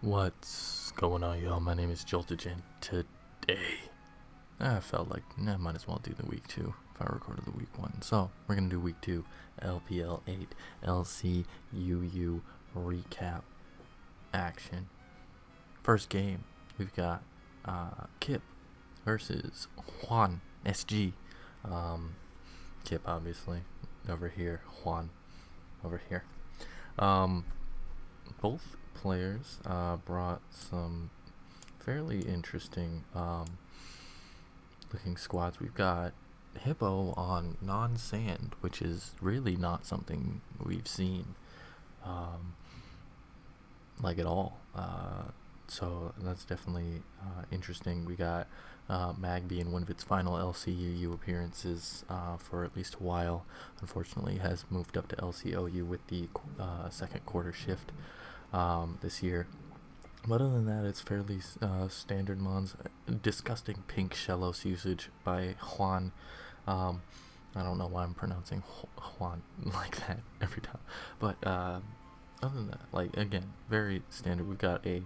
What's going on, y'all? My name is Joltage, and today I felt like I might as well do the week 2 if I recorded the week 1. So we're gonna do week 2 LPL8 LCUU recap action. First game, we've got Kip versus JuanSG. Kip obviously over here, Juan over here. Both players brought some fairly interesting looking squads. We've got Hippo on non-sand, which is really not something we've seen like at all. So that's definitely interesting. We got Magby in one of its final LCUU appearances for at least a while. Unfortunately, has moved up to LCOU with the second quarter shift this year. But other than that, it's fairly standard mons. Disgusting pink Shellos usage by Juan. I don't know why I'm pronouncing Juan like that every time. But other than that, like, again, very standard. We've got a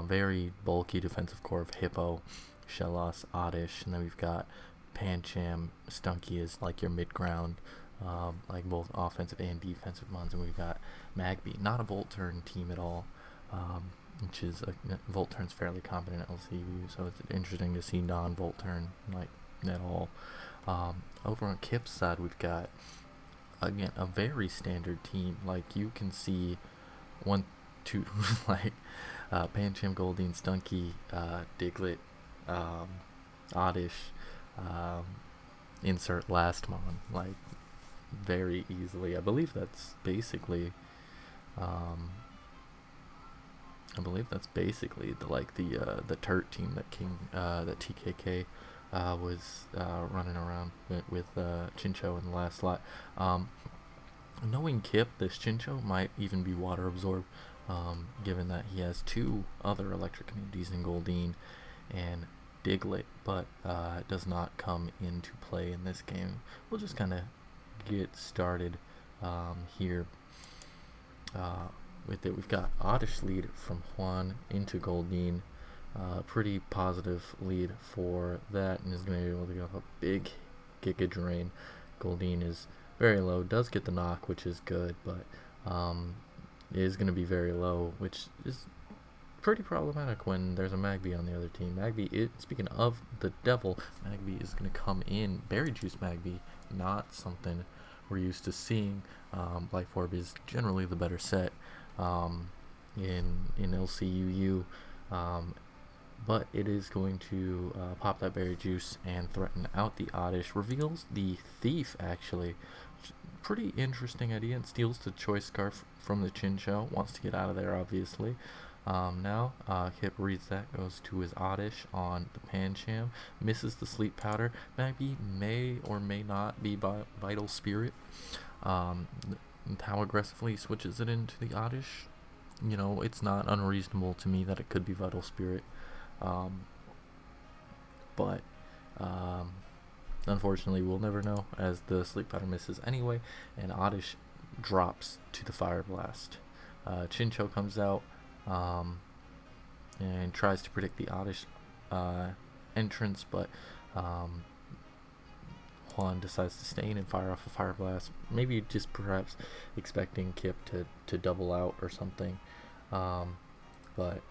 very bulky defensive core of Hippo, Shellos, Oddish, and then we've got Pancham, Stunky is like your mid-ground, like both offensive and defensive mons, and we've got Magby, not a Volt Turn team at all, which is Volt Turn's fairly competent at LCU, so it's interesting to see non-Volt Turn like at all. Over on Kip's side, we've got again a very standard team. Like you can see 1, 2 like Pancham, Goldine, Stunky, Diglett, Oddish, insert last mon, like very easily. I believe that's basically the Turt team that that TKK was running around with Chincho in the last slot. Knowing Kip, this Chincho might even be water absorbed, given that he has 2 other electric communities in Goldine and Diglett, but it does not come into play in this game. We'll just kind of get started here with it. We've got Oddish lead from Juan into Goldine. Pretty positive lead for that, and is going to be able to get off a big Giga Drain. Goldine is very low, does get the knock, which is good, but is going to be very low, which is pretty problematic when there's a Magby on the other team. Magby, speaking of the devil, Magby is going to come in. Berry Juice Magby, not something we're used to seeing. Life Orb is generally the better set in LCUU, but it is going to pop that Berry Juice and threaten out the Oddish. Reveals the Thief, actually. Pretty interesting idea, and steals the Choice Scarf from the Chincho. Wants to get out of there, obviously. Now, Kip reads that, goes to his Oddish on the Pancham, misses the Sleep Powder. Magby may or may not be Vital Spirit. How aggressively he switches it into the Oddish, you know, it's not unreasonable to me that it could be Vital Spirit. But unfortunately, we'll never know, as the Sleep Powder misses anyway, and Oddish drops to the Fire Blast. Chincho comes out and tries to predict the Oddish entrance, but Juan decides to stay in and fire off a Fire Blast. Maybe just perhaps expecting Kip to double out or something, but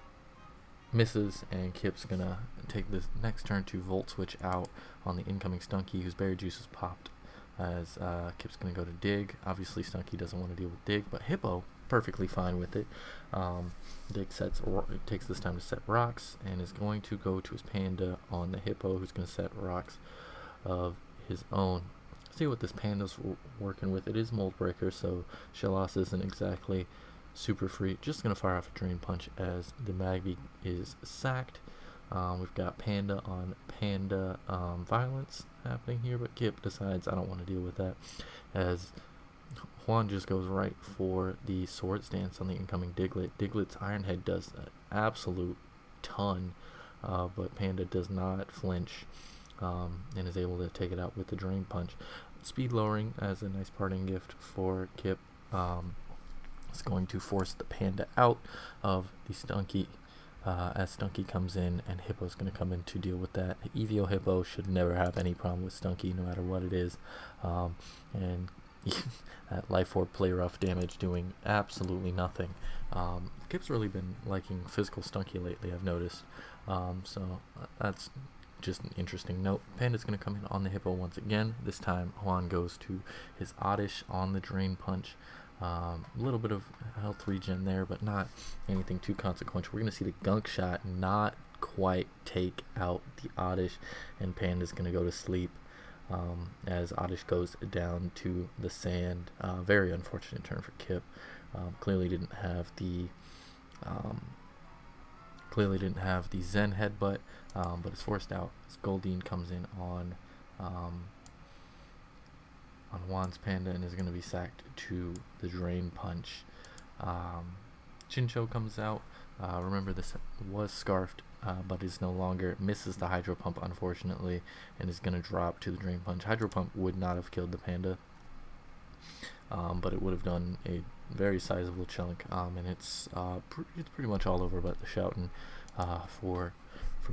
misses, and Kip's gonna take this next turn to Volt Switch out on the incoming Stunky, whose Berry Juice is popped, as Kip's gonna go to Dig. Obviously Stunky doesn't want to deal with Dig, but Hippo perfectly fine with it. Dig takes this time to set rocks, and is going to go to his Panda on the Hippo, who's going to set rocks of his own. See what this Panda's working with. It is Mold Breaker, so Shellos isn't exactly super free. Just going to fire off a Drain Punch as the Magby is sacked. We've got Panda on Panda violence happening here, but Kip decides I don't want to deal with that, as Juan just goes right for the Swords Dance on the incoming Diglett. Diglett's Iron Head does an absolute ton, but Panda does not flinch, and is able to take it out with the Drain Punch. Speed lowering as a nice parting gift for Kip. It's going to force the Panda out of the Stunky as Stunky comes in, and Hippo's going to come in to deal with that. Evo Hippo should never have any problem with Stunky, no matter what it is. And that Life Orb play rough damage doing absolutely nothing. Kip's really been liking physical Stunky lately, I've noticed. So that's just an interesting note. Panda's going to come in on the Hippo once again. This time Juan goes to his Oddish on the Drain Punch. A little bit of health regen there, but not anything too consequential. We're going to see the Gunk Shot not quite take out the Oddish, and Panda's going to go to sleep as Oddish goes down to the sand. Very unfortunate turn for Kip. Clearly didn't have the Zen headbutt, but it's forced out. As Goldeen comes in on Juan's Panda and is going to be sacked to the Drain Punch. Chincho comes out. Remember, this was scarfed, but is no longer. Misses the Hydro Pump, unfortunately, and is going to drop to the Drain Punch. Hydro Pump would not have killed the Panda, but it would have done a very sizable chunk, and it's pretty much all over but the shouting for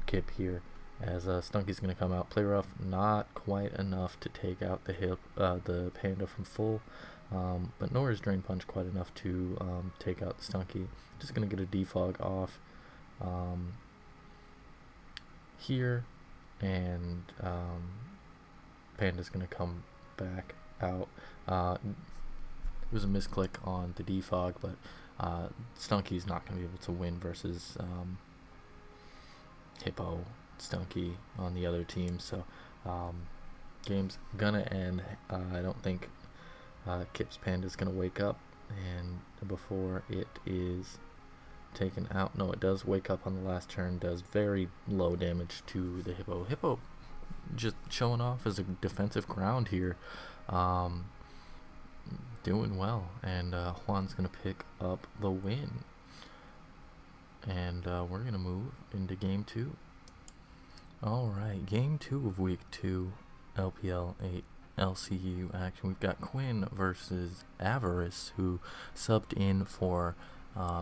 Kip here. As Stunky's going to come out, play rough, not quite enough to take out the Panda from full, but nor is Drain Punch quite enough to take out the Stunky. Just going to get a defog off here, and Panda's going to come back out. It was a misclick on the defog, but Stunky's not going to be able to win versus Hippo, Stunky on the other team, so game's gonna end. I don't think Kip's Panda's gonna wake up, and before it is taken out, no, it does wake up on the last turn, does very low damage to the Hippo. Hippo just showing off as a defensive ground here, doing well, and Juan's gonna pick up the win, and we're gonna move into game 2. Alright, game 2 of week 2 LPL8 LCU action. We've got Quinn versus Avarice, who subbed in for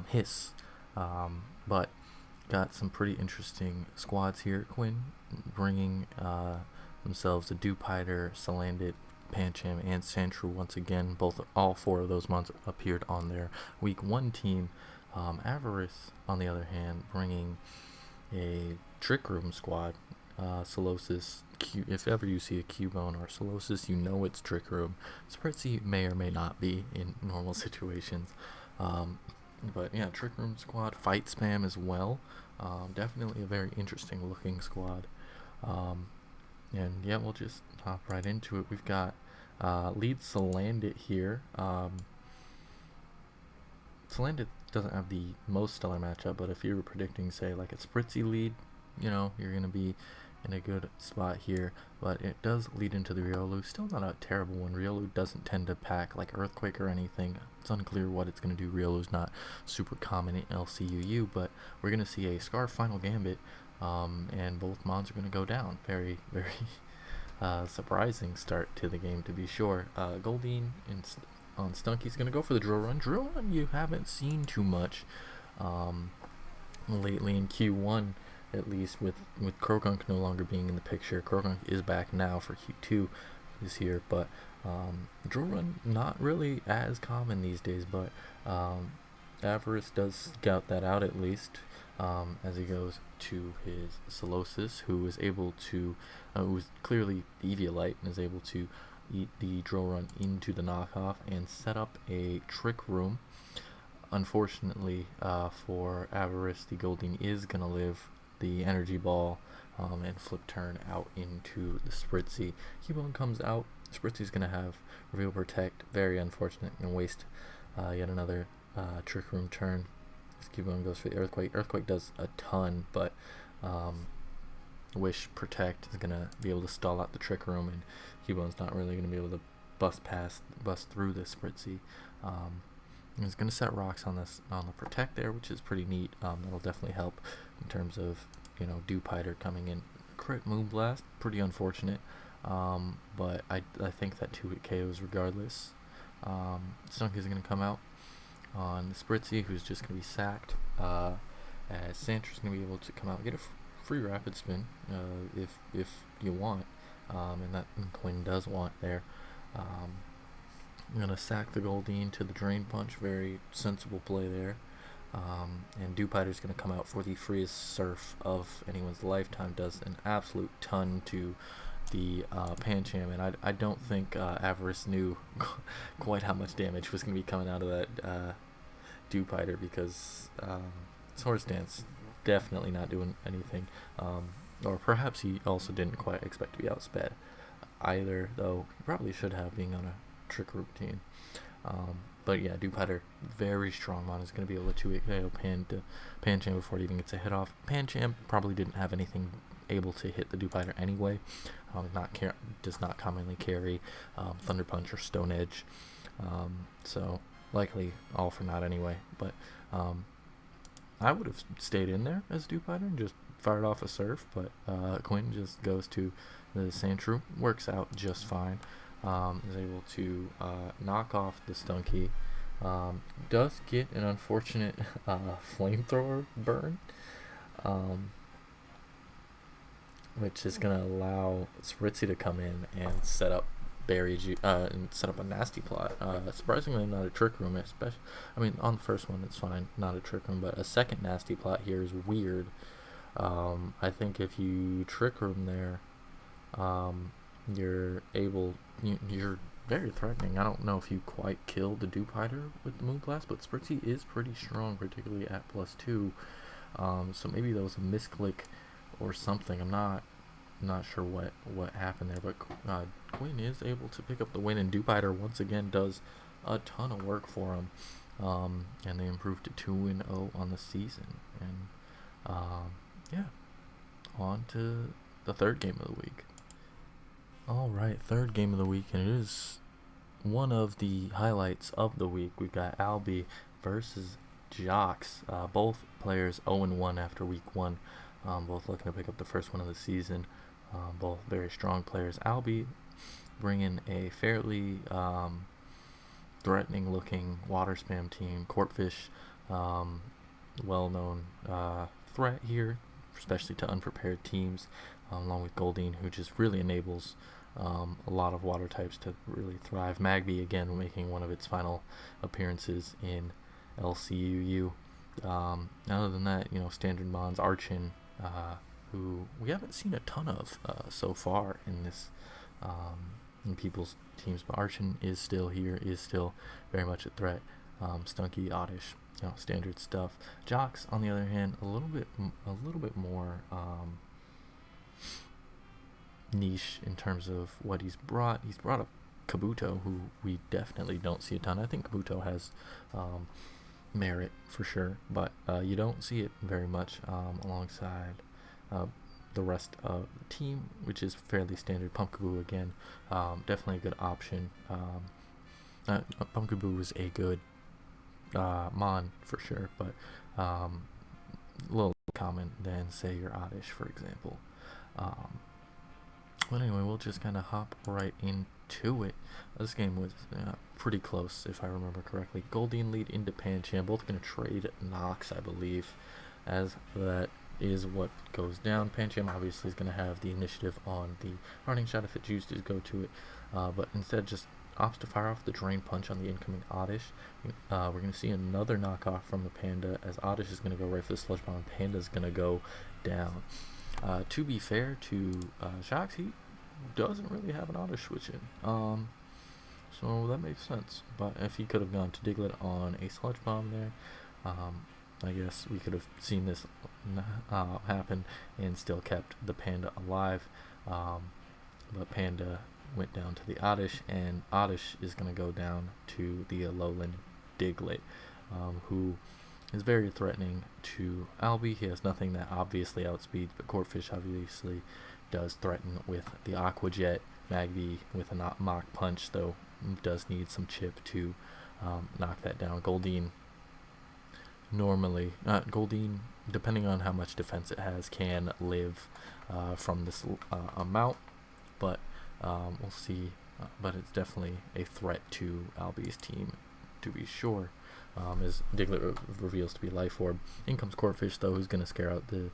Hiss, but got some pretty interesting squads here. Quinn bringing themselves a Dupiter, Salandit, Pancham, and Sandshrew once again. All 4 of those mons appeared on their week 1 team. Avarice, on the other hand, bringing a Trick Room squad. Solosis, if ever you see a Cubone or Solosis, you know it's Trick Room. Spritzy may or may not be in normal situations. But yeah, Trick Room squad, Fight Spam as well. Definitely a very interesting looking squad. And yeah, we'll just hop right into it. We've got lead Salandit here. Salandit doesn't have the most stellar matchup, but if you were predicting, say, like a Spritzy lead, you know, you're going to be in a good spot here. But it does lead into the Riolu. Still not a terrible one. Riolu doesn't tend to pack like Earthquake or anything. It's unclear what it's going to do. Riolu's not super common in LCUU, but we're going to see a Scarf Final Gambit, and both mons are going to go down. Very, very surprising start to the game, to be sure. Goldeen on Stunky's going to go for the Drill Run. Drill Run you haven't seen too much lately in Q1, at least, with Krogunk no longer being in the picture. Krogunk is back now for Q2 this year, but Drill Run not really as common these days, but Avarice does scout that out at least, as he goes to his Solosis, who is able to, who is clearly Eviolite and is able to eat the Drill Run into the knockoff and set up a Trick Room. Unfortunately for Avarice, the Goldeen is going to live the Energy Ball and flip turn out into the Spritzy. Cubone comes out. Spritzy's going to have Reveal Protect. Very unfortunate, and waste yet another Trick Room turn. As Cubone goes for the Earthquake. Earthquake does a ton, but Wish Protect is going to be able to stall out the Trick Room, and Cubone's not really going to be able to bust through the Spritzy. He's going to set rocks on the Protect there, which is pretty neat. That'll definitely help in terms of, you know, Dupiter coming in. Crit Moonblast, pretty unfortunate, but I think that 2-hit KOs regardless. Stunky's going to come out. on Spritzy, who's just going to be sacked. As Santra's going to be able to come out and get a free rapid spin if you want, and that Quinn does want there. I'm going to sack the Goldeen to the Drain Punch. Very sensible play there. And Dewpider's going to come out for the freest surf of anyone's lifetime. Does an absolute ton to the Pancham, and I don't think Avarice knew quite how much damage was going to be coming out of that Dewpider, because Swords Dance definitely not doing anything. Or perhaps he also didn't quite expect to be outsped either, though he probably should have, being on a trick routine. But yeah, Dewpider, very strong mon, is going to be able to 2-8 Pancham before it even gets a hit off. Pancham probably didn't have anything able to hit the Dewpider anyway. Does not commonly carry Thunder Punch or Stone Edge, so likely all for naught anyway. But I would have stayed in there as Dewpider and just fired off a surf, but Quinn just goes to the Sandshrew, works out just fine. Is able to knock off the Stunky. Does get an unfortunate flamethrower burn, which is going to allow Spritzy to come in and set up and set up a nasty plot. Surprisingly, not a trick room, especially. I mean, on the first one, it's fine, not a trick room, but a second nasty plot here is weird. I think if you trick room there, you're very threatening. I don't know if you quite kill the Dewpider with the Moonblast, but Spritzy is pretty strong, particularly at +2. So maybe that was a misclick or something. I'm not sure what happened there, but Quinn is able to pick up the win, and Dewpider once again does a ton of work for him, and they improved to 2-0 on the season. And yeah, on to the third game of the week. Alright, third game of the week, and it is one of the highlights of the week. We've got Albi versus Jocks. Both players 0-1 after week 1, both looking to pick up the first one of the season. Both very strong players. Albi bringing a fairly threatening looking water spam team. Corpfish, well-known threat here, especially to unprepared teams, along with Goldeen, who just really enables a lot of water types to really thrive. Magby, again, making one of its final appearances in LCUU. Other than that, standard mons, Archin, who we haven't seen a ton of so far in this in people's teams, but Archin is still here, is still very much a threat. Stunky, Oddish, standard stuff. Jocks, on the other hand, a little bit more niche in terms of what he's brought. He's brought up Kabuto, who we definitely don't see a ton. I think Kabuto has merit for sure, but you don't see it very much alongside the rest of the team, which is fairly standard. Pumpkaboo, again, definitely a good option. Pumpkaboo is a good mon for sure, but a little common than, say, your Oddish, for example. But anyway, we'll just kind of hop right into it. This game was pretty close, if I remember correctly. Goldeen lead into Pancham, both going to trade Nox, I believe, as that is what goes down. Pancham obviously is going to have the initiative on the running shot if it chooses to go to it, but instead just opts to fire off the Drain Punch on the incoming Oddish. We're going to see another knockoff from the Panda, as Oddish is going to go right for the Sludge Bomb, and Panda's going to go down. To be fair to Jocks, he doesn't really have an Oddish switch in, so that makes sense. But if he could have gone to Diglett on a Sludge Bomb there, I guess we could have seen this happen and still kept the Panda alive. But Panda went down to the Oddish, and Oddish is going to go down to the Alolan Diglett, who is very threatening to Albi. He has nothing that obviously outspeeds, but Corpfish obviously does threaten with the Aqua Jet. Magby with a Mach Punch, though, does need some chip to knock that down. Goldeen, depending on how much defense it has, can live from this amount, but we'll see. But it's definitely a threat to Albi's team, to be sure. as Diglett reveals to be Life Orb. In comes Corphish, though, who's going to scare out the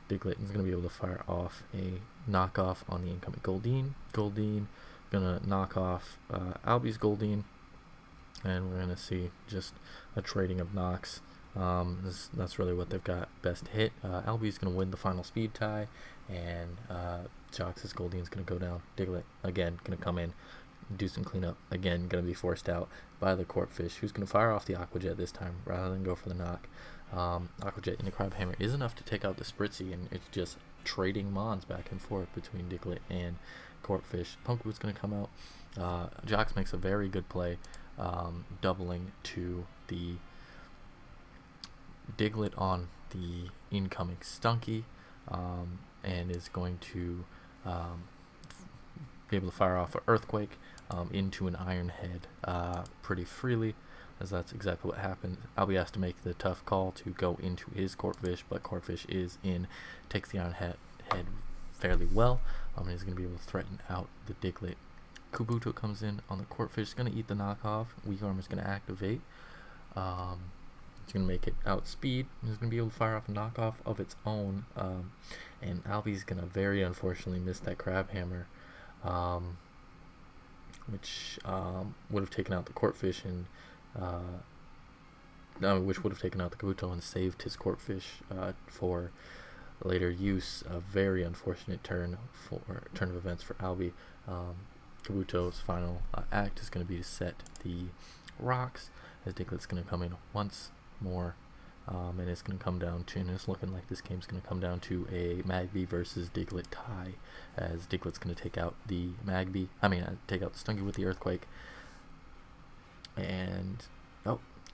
Diglett and is going to be able to fire off a knockoff on the incoming Goldeen. Goldeen going to knock off Albi's Goldeen, and we're going to see just a trading of knocks. That's really what they've got best hit. Albi's going to win the final speed tie, and Jox's Goldeen's going to go down. Diglett, again, going to come in, do some cleanup. Again, going to be forced out by the Corphish, who's going to fire off the Aqua Jet this time rather than go for the knock. Aqua Jet in the Crab Hammer is enough to take out the Spritzy, and it's just trading Mons back and forth between Diglett and Corphish. Punkwood's going to come out. Jox makes a very good play, doubling to the Diglett on the incoming Stunky, and is going to be able to fire off an Earthquake into an Iron Head pretty freely, as that's exactly what happened. Albi has to make the tough call to go into his Corphish, but Corphish is in, takes the Iron Head fairly well, and is going to be able to threaten out the Diglett. Kabuto comes in on the Corphish, going to eat the knockoff. Weak Armor is going to activate. It's going to make it outspeed. It's going to be able to fire off a knockoff of its own, and Albi's going to very unfortunately miss that Crab Hammer, which would have taken out the Corphish and which would have taken out the Kabuto and saved his Corphish for later use. A very unfortunate turn of events for Albi. Kabuto's final act is going to be to set the rocks, as Diglett's going to come in once more, and it's going to come down to, and it's looking like this game's going to come down to a Magby versus Diglett tie, as Diglett's going to take out the take out the Stunky with the Earthquake, and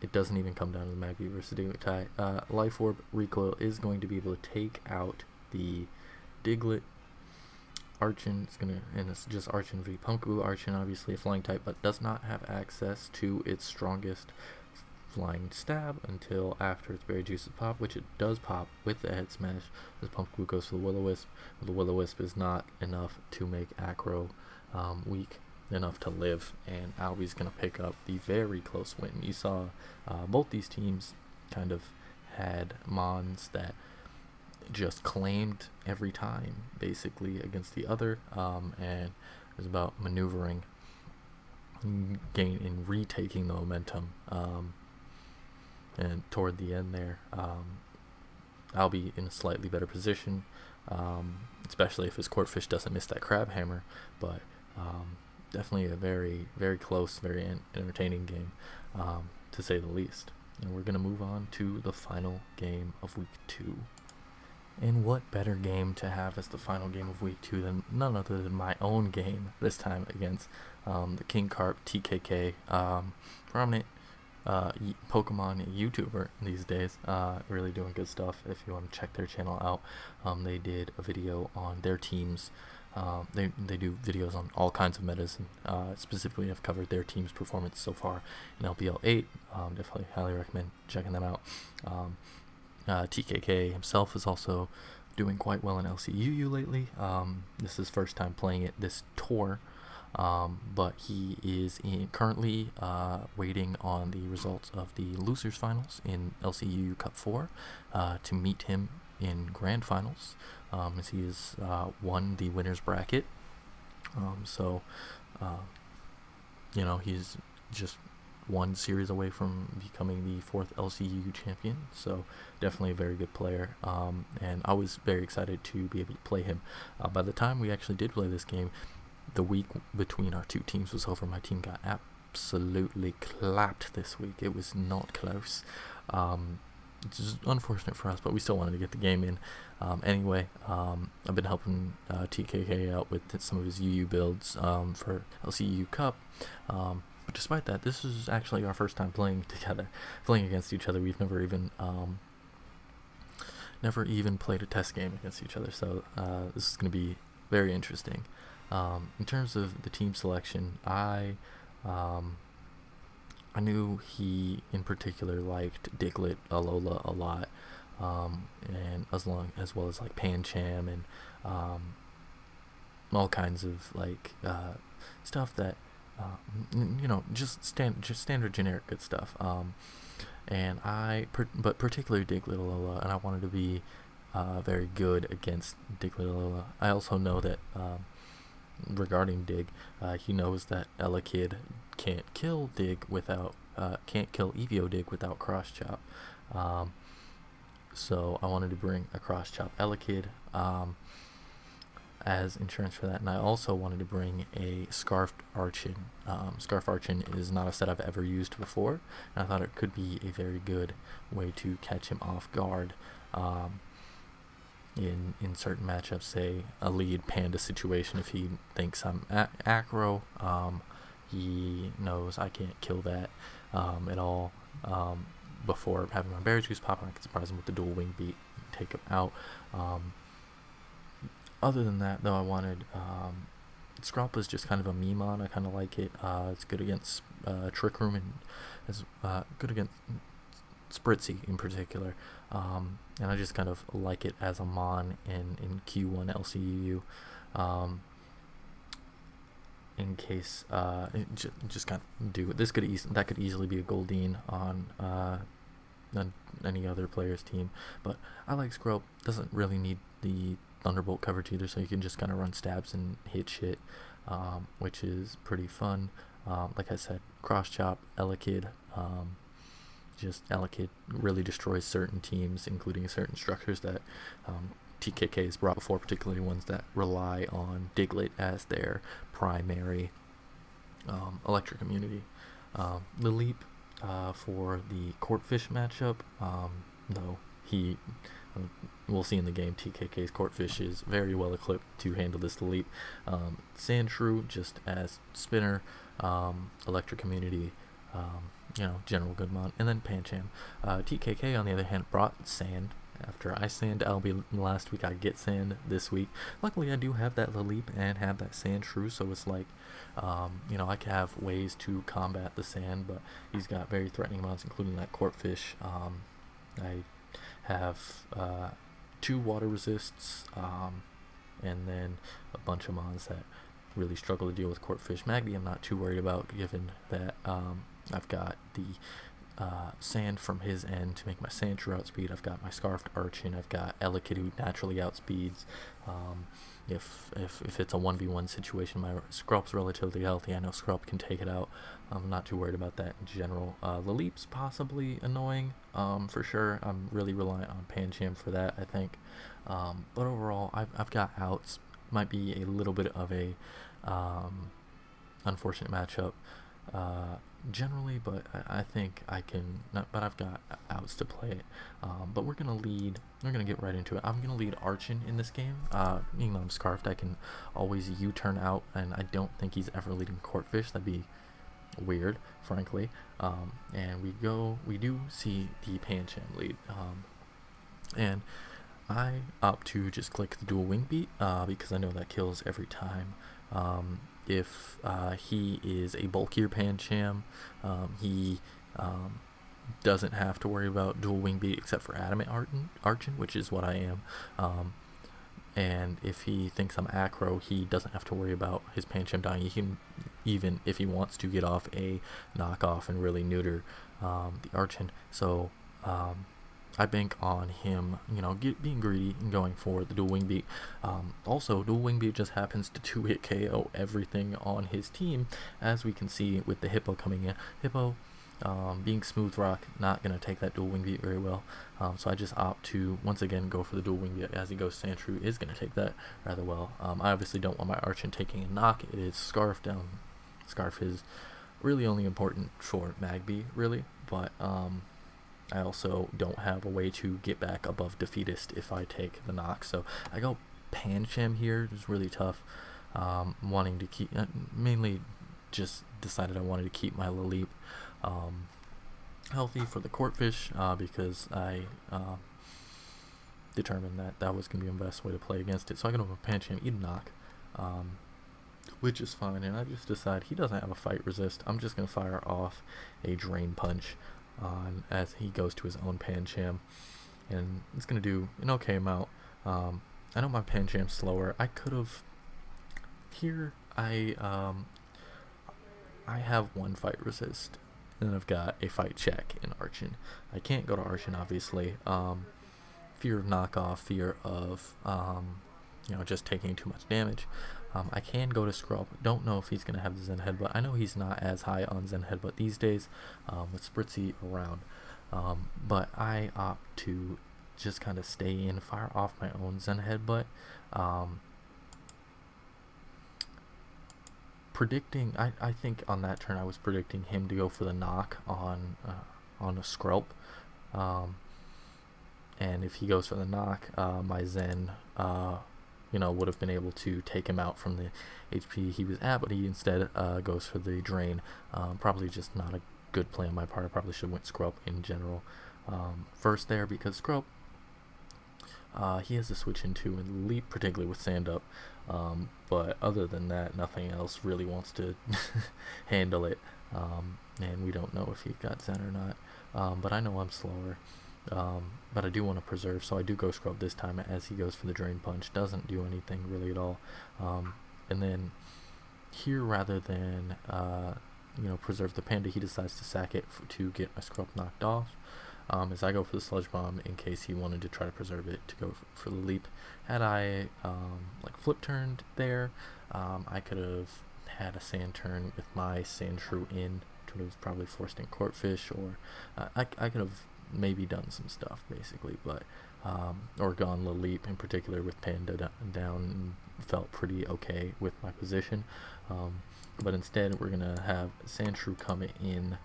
it doesn't even come down to the Magby versus Diglett tie. Life Orb recoil is going to be able to take out the Diglett. Archon is gonna, and it's just Archon v Punku. Archon, obviously a flying type, but does not have access to its strongest flying stab until after its berry juices pop, which it does pop with the head smash. As Punku goes for the Will-O-Wisp. The Will-O-Wisp is not enough to make Acro weak enough to live, and Albi's gonna pick up the very close win. You saw both these teams kind of had Mons that just claimed every time basically against the other, and it was about maneuvering, retaking the momentum, and toward the end there, Albi in a slightly better position, especially if his Corphish doesn't miss that Crab Hammer, but definitely a very, very close, very entertaining game, to say the least. And we're going to move on to the final game of Week 2. And what better game to have as the final game of Week 2 than none other than my own game, this time against the King Carp TKK, prominent Pokemon YouTuber these days, really doing good stuff. If you want to check their channel out, they did a video on their teams. They do videos on all kinds of metas, and specifically have covered their team's performance so far in LPL8. Definitely highly recommend checking them out. TKK himself is also doing quite well in LCUU lately. This is his first time playing it this tour, but he is currently waiting on the results of the losers finals in LCUU Cup 4 to meet him in grand finals, as he has won the winners bracket. He's just one series away from becoming the 4th LCU champion, so definitely a very good player, and I was very excited to be able to play him. By the time we actually did play this game, the week between our two teams was over. My team got absolutely clapped this week. It was not close. It's just unfortunate for us, but we still wanted to get the game in. Anyway, I've been helping TKK out with some of his UU builds for LCU Cup. But despite that, this is actually our first time playing together, playing against each other. We've never even played a test game against each other, so this is going to be very interesting. In terms of the team selection, I knew he in particular liked Diglett, Alola a lot, and as well as like Pancham and all kinds of like stuff that just standard generic good stuff. But particularly Diglett, and I wanted to be very good against Diglett. I also know that regarding Dig, he knows that Elekid can't kill Evo Dig without cross chop. So I wanted to bring a cross chop Elekid as insurance for that, and I also wanted to bring a Scarfed Archon. Scarf Archon is not a set I've ever used before, and I thought it could be a very good way to catch him off guard in certain matchups, say a lead panda situation. If he thinks I'm aggro, he knows I can't kill that at all. Before having my berry juice pop, I can surprise him with the dual wing beat, take him out. Other than that, though, I wanted Scrop is just kind of a meme mod. I kind of like it. It's good against Trick Room, and is good against Spritzy in particular. And I just kind of like it as a mon in Q1 LCU. In case just kind of do it. That could easily be a Goldeen on any other player's team, but I like Scrub. Doesn't really need the Thunderbolt coverage either, so you can just kind of run stabs and hit shit, which is pretty fun. Like I said, cross chop Elekid. Just Elekid really destroys certain teams, including certain structures that TKK has brought before, particularly ones that rely on Diglett as their primary electric immunity. The leap for the Courtfish matchup, though we'll see in the game, TKK's Courtfish is very well equipped to handle this leap. Sandshrew just as spinner, electric immunity, general good mod, and then Pancham. TKK on the other hand brought sand. After I sand Albi last week, I get sand this week. Luckily, I do have that Laleep and have that Sandshrew, so it's like, I can have ways to combat the sand, but he's got very threatening mods, including that Courtfish. I have 2 water resists, and then a bunch of mods that really struggle to deal with Courtfish. Magby I'm not too worried about, given that I've got the sand from his end to make my Sandshrew outspeed. I've got my Scarfed Archon. I've got Elekid who naturally outspeeds. If it's a 1v1 situation, my Scrup's relatively healthy. I know Scrup can take it out. I'm not too worried about that in general. Laleep's possibly annoying, for sure. I'm really reliant on Pancham for that, I think. But overall, I've got outs. Might be a little bit of a unfortunate matchup generally, but I think I can. But I've got outs to play it. But we're gonna get right into it. I'm gonna lead Archon in this game. Even though I'm Scarfed, I can always U-turn out, and I don't think he's ever leading Courtfish. That'd be weird, frankly. And we do see the Pancham lead, and I opt to just click the dual wing beat because I know that kills every time. If he is a bulkier Pancham, he doesn't have to worry about dual wing beat except for Adamant Archon, which is what I am. And if he thinks I'm aggro, he doesn't have to worry about his Pancham dying. He can, even if he wants to, get off a knockoff and really neuter the Archon. So I bank on him, being greedy and going for the dual wing beat. Also, dual wing beat just happens to 2-hit KO everything on his team, as we can see with the Hippo coming in. Hippo, being smooth rock, not going to take that dual wing beat very well. So I just opt to, once again, go for the dual wing beat. As he goes, Sandshrew is going to take that rather well. I obviously don't want my Archon taking a knock. It is Scarf down. Scarf is really only important for Magby, really, but I also don't have a way to get back above Defeatist if I take the knock. So I go Pancham here. It's really tough. Wanting to keep, mainly just decided I wanted to keep my Laleep healthy for the Courtfish because I determined that was going to be the best way to play against it. So I go to Pancham, eat a knock, which is fine. And I just decide he doesn't have a fight resist. I'm just going to fire off a Drain Punch as he goes to his own Pancham, and it's going to do an okay amount. I know my Pancham's slower. I could have here. I have one fight resist, and I've got a fight check in Archon. I can't go to Archon, obviously. Fear of knockoff, fear of just taking too much damage. I can go to Scrub. Don't know if he's going to have the Zen Headbutt. I know he's not as high on Zen Headbutt these days with Spritzy around. But I opt to just kind of stay in, fire off my own Zen Headbutt. Predicting, I think on that turn I was predicting him to go for the knock on a Skrelp. And if he goes for the knock, my Zen would have been able to take him out from the HP he was at, but he instead goes for the drain. Probably just not a good play on my part. I probably should have went Scrub in general first there, because Scrub, he has a switch into and leap, particularly with Sand Up. But other than that, nothing else really wants to handle it. And we don't know if he got Zen or not. But I know I'm slower. But I do want to preserve, so I do go Scrub this time as he goes for the Drain Punch. Doesn't do anything really at all. And then here, rather than preserve the Panda, he decides to sack it to get my Scrub knocked off. As I go for the Sludge Bomb in case he wanted to try to preserve it to go for the leap. Had I flip turned there, I could have had a Sand turn with my Sandshrew in, to have probably forced in Corphish, or I could have maybe done some stuff basically, but or gone the leap in particular with Panda down, felt pretty okay with my position. But instead we're gonna have Sandshrew come in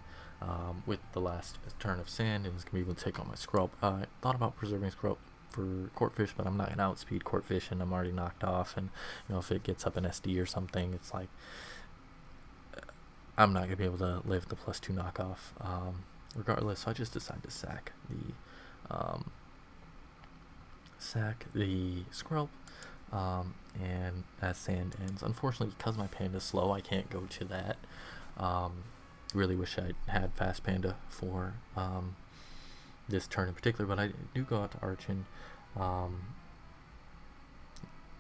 with the last turn of Sand, and it's gonna be able to take on my Scrub. I thought about preserving Scrub for Corphish, but I'm not gonna outspeed Corphish, and I'm already knocked off. And if it gets up an SD or something, it's like I'm not gonna be able to live the +2 knockoff. Regardless, so I just decided to sack the Scrub. And as Sand ends, unfortunately, because my Panda's slow, I can't go to that. Really wish I had fast Panda for this turn in particular, but I do go out to Archon.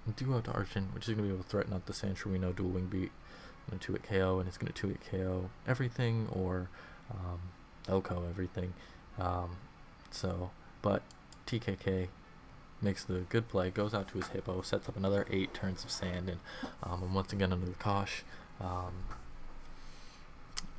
Which is going to be able to threaten out the Sandshrew. We know Dual Wing Beat, 2-hit KO, and it's going to 2-hit KO everything, or Elko everything. But TKK makes the good play, goes out to his Hippo, sets up another 8 turns of Sand, and once again under the Kosh.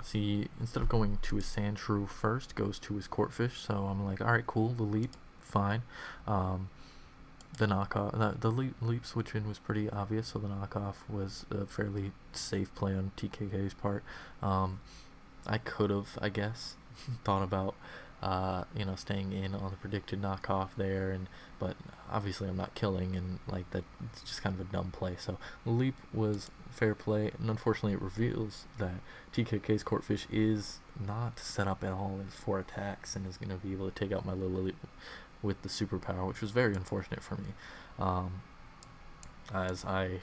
See, instead of going to his Sandshrew first, goes to his Corphish. So I'm like, alright, cool, the leap, fine. The knockoff, the leap switch in was pretty obvious, so the knockoff was a fairly safe play on TKK's part. I could have, I guess, thought about staying in on the predicted knockoff there, but obviously I'm not killing, and like that, it's just kind of a dumb play. So the leap was fair play, and unfortunately it reveals that TKK's Corphish is not set up at all as 4 attacks, and is going to be able to take out my Lily with the superpower, which was very unfortunate for me, as I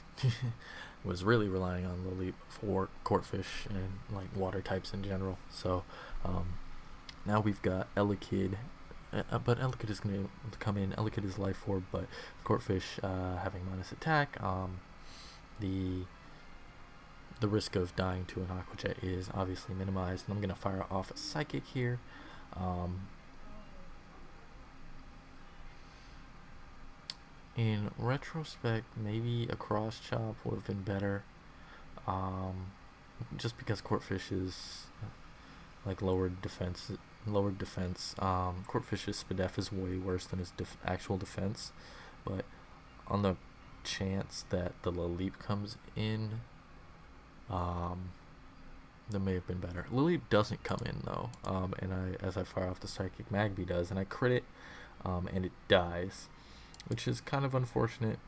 was really relying on Lily for Corphish and like water types in general. So now we've got Elekid, but Elekid is going to come in. Elekid is Life Orb, but Corphish having minus attack, the risk of dying to an Aqua Jet is obviously minimized, and I'm going to fire off a Psychic here. In retrospect, maybe a Cross Chop would have been better, just because Corphish is like lowered defense. Corpfish's Spadef is way worse than his actual defense, but on the chance that the Laleep comes in, that may have been better. Laleep doesn't come in though, and as I fire off the Psychic, Magby does, and I crit it, and it dies, which is kind of unfortunate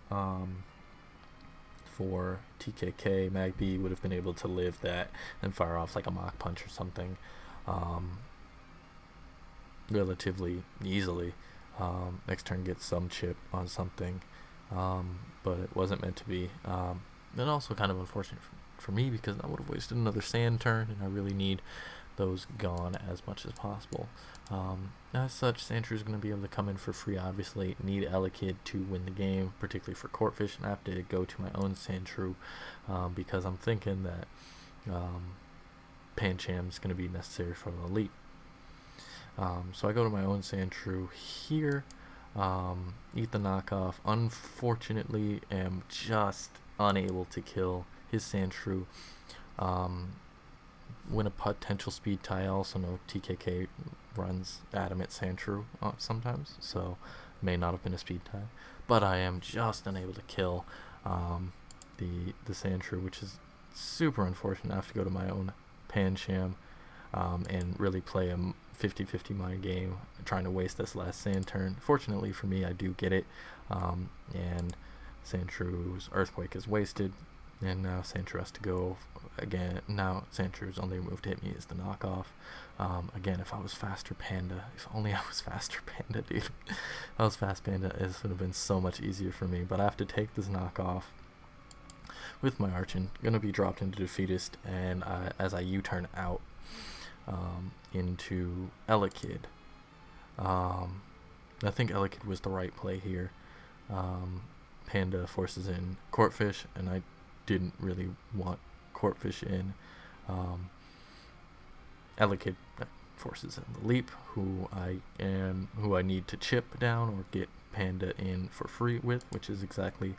for TKK. Magby would have been able to live that and fire off like a Mach Punch or something relatively easily. Next turn gets some chip on something, but it wasn't meant to be. And also kind of unfortunate for me, because I would have wasted another Sand turn, and I really need those gone as much as possible. As such, Sandshrew is going to be able to come in for free. Obviously, need Elekid to win the game, particularly for Corphish, and I have to go to my own Sandshrew, because I'm thinking that Pancham's going to be necessary for the leap. So I go to my own Sandshrew here, eat the knockoff. Unfortunately, am just unable to kill his Sandshrew. Win a potential speed tie. I also know TKK runs Adamant Sandshrew sometimes, so may not have been a speed tie. But I am just unable to kill the Sandshrew, which is super unfortunate. I have to go to my own Pancham and really play a 50-50 mind game, trying to waste this last sand turn. Fortunately for me, I do get it, and Sandshrews Earthquake is wasted, and now Sandshrew has to go again. Now Sandshrews only move to hit me is the knockoff. Again, if I was faster Panda, if only I was faster Panda, dude. If I was fast Panda, this would have been so much easier for me, but I have to take this knockoff with my Archon. Gonna be dropped into Defeatist, and as I U-turn out into Elekid, I think Elekid was the right play here. Panda forces in Corphish, and I didn't really want Corphish in. Elekid forces in the leap, who I need to chip down or get Panda in for free with, which is exactly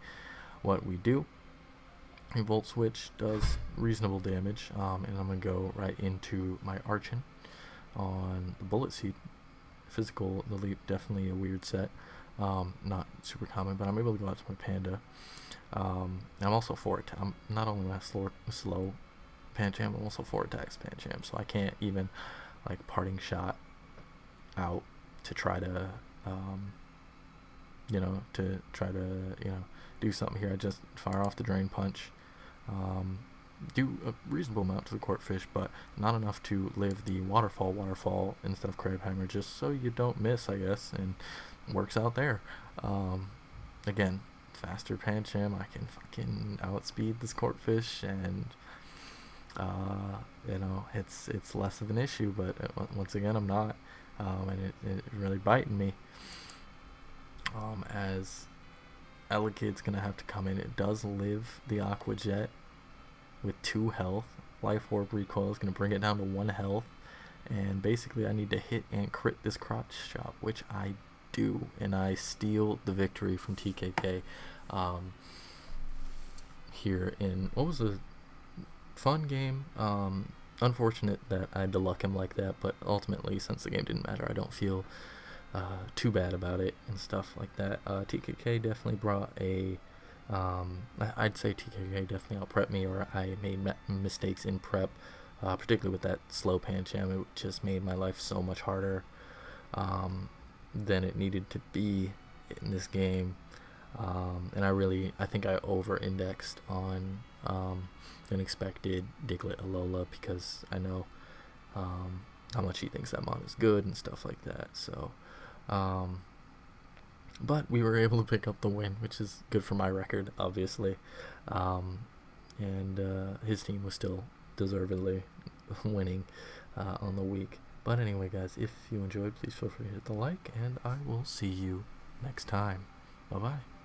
what we do. A Volt Switch does reasonable damage, and I'm going to go right into my Archon on the Bullet Seed. Physical, the leap, definitely a weird set. Not super common, but I'm able to go out to my Panda. I'm also 4 attack. I'm not only my slow Pancham, I'm also 4 attacks Pancham, so I can't even like parting shot out to try to do something here. I just fire off the Drain Punch, do a reasonable amount to the Corphish, but not enough to live the waterfall instead of Crabhammer, just so you don't miss, I guess, and works out there. Again, faster Pancham, I can fucking outspeed this Corphish, and it's less of an issue, but once again I'm not, and it really biting me, as Elekid's gonna have to come in. It does live the Aqua Jet with 2 health. Life Orb Recoil is gonna bring it down to 1 health, and basically I need to hit and crit this crotch chop, which I do, and I steal the victory from TKK here in what was a fun game. Unfortunate that I had to luck him like that, but ultimately, since the game didn't matter, I don't feel too bad about it and stuff like that. TKK definitely brought a I'd say TKK definitely out-prepped me, or I made mistakes in prep, particularly with that slow Pancham. It just made my life so much harder than it needed to be in this game, and I think I over-indexed on an expected Diglett Alola, because I know how much he thinks that mon is good and stuff like that. So but we were able to pick up the win, which is good for my record, obviously, and his team was still deservedly winning on the week. But anyway, guys, if you enjoyed, please feel free to hit the like, and I will see you next time. Bye bye.